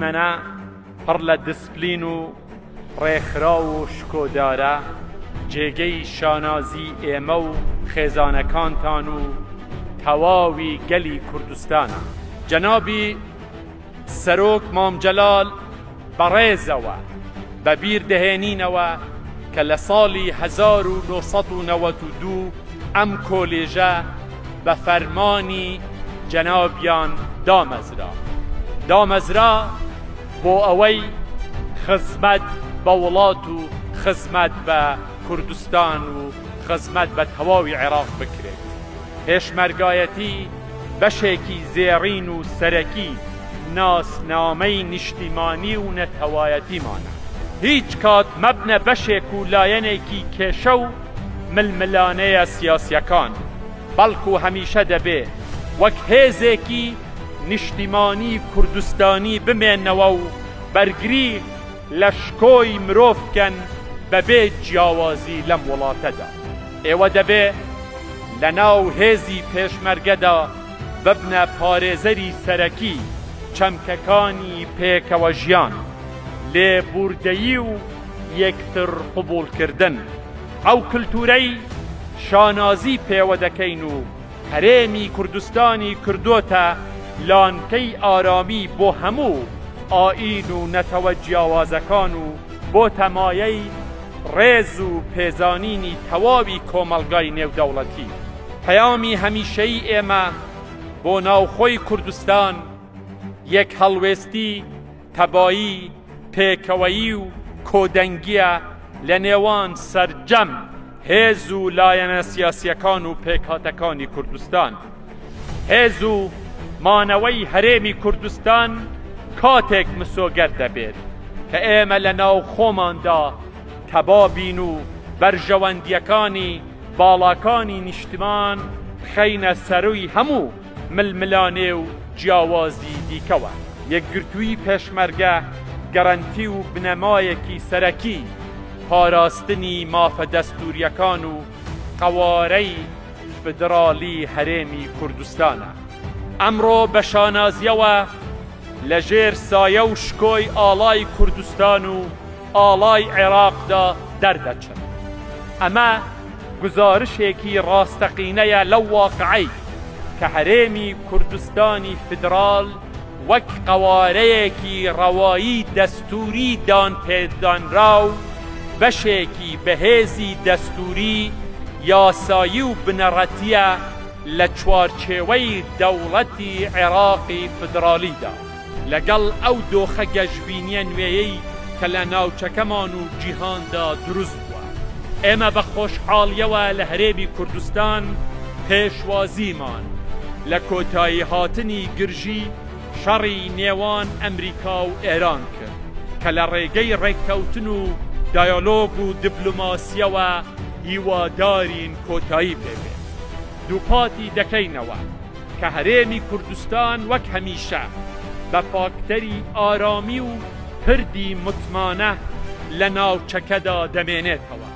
دیمەنە پڕ لە دسپلین و ڕێکخرا و شکۆدارە جێگەی شانازی ئێمە و خێزانەکانتان و تەواوی گەلی کوردستانە. جەنابی سەرۆک مامجەلال بەڕێزەوە بەبیر دەهێنینەوە کە لە ساڵی 1992 ئەم کۆلێژە بە فەرمانی جەنابیان دامەزرا بۆ ئەوەی خزمەت بە وڵات و خزمەت بە کوردستان و خزمەت بە تەواوی عێراق بکرێت. پێشمەرگایەتی بەشێکی زێڕین و سەرەکی ناسنامەی نیشتیمانی و نەتەوایەتیمانە. هیچ کات مەبنە بەشێک و لایەنێکی کێشە و ململانەیە سیاسیەکان، بەڵکو هەمیشە دەبێ وەک هێزێکی نیشتیمانی کوردستانی بمێنەوە و بەرگری لە شکۆی مرۆڤ بکەن بەبێ جیاوازی لەم وڵاتەدا. ئێوە دەبێ لە ناو هێزی پێشمەرگەدا ببنە پارێزەری سەرەکی چەمکەکانی پێکەوە ژیان، لێبوردەیی و یەکتر قبوڵکردن. ئەو کلتورەی شانازی پێوە دەکەین و هەرێمی کوردستانی کردوتە لانکەی ئارامی بۆ هەموو ئائین و نەتەوە جیاوازەکان و بۆ تەمایەی ڕێز و پێزانینی تەواوی کۆمەڵگای نێودەوڵەتی. پەیامی هەمیشەی ئێمە بۆ ناوخۆی کوردستان یەک هەڵوێستی تەبایی، پێکەوەیی و کۆدەنگیە لە نێوان سەرجەم هێز و لایەنە سیاسیەکان و پێکهاتەکانی کوردستان. هێز و مانەوەی هەرێمی کوردستان کاتێک مسۆگەر دەبێت کە ئێمە لە ناو خۆماندا تەبابین و بەرژەوەندیەکانی باڵاکانی نیشتمان خەینە سەروی هەموو ململانێ و جیاوازی دیکەوە. یەکگرتووی پێشمەرگە گەرانتی و بنەمایەکی سەرەکی پاراستنی مافە دەستوریەکان و قەوارەی فدرالی هەرێمی کوردستانە. ئەمڕۆ بە شانازیەوە لەژێر سایە و شکۆی ئاڵای کوردستان و ئاڵای عێراقدا دەردەچن. ئەمە گزارشێکی ڕاستەقینەیە لەو واقعەی کە هەرێمی کوردستانی فدرال وەک قەوارەیەکی ڕەوایی دەستوری دانپێدانرا و بەشێکی بەهێزی دەستوری یاسایی و بنەڕەتیە لە چوارچێوەی دەوڵەتی عێراقی فدرالیدا، لەگەڵ ئەو دۆخە گەشببینیە نوێیەی کە لە ناوچەکەمان و جیهاندا دروست بووە. ئێمە بە خۆشحاڵیەوە لە هەرێمی کوردستان پێشوازیمان لە کۆتایی هاتنی گرژی شەڕی نێوان ئەمریکا و ئێران کرد کە لە ڕێگەی ڕێککەوتن و دایالۆگ و دیپلۆماسیەوە هیوادارین کۆتایی بێت. دووپاتی دەکەینەوە کە هەرێمی کوردستان وەک هەمیشە بە فاکتەری ئارامی و پردی متمانە لە ناوچەکەدا دەمێنێتەوە.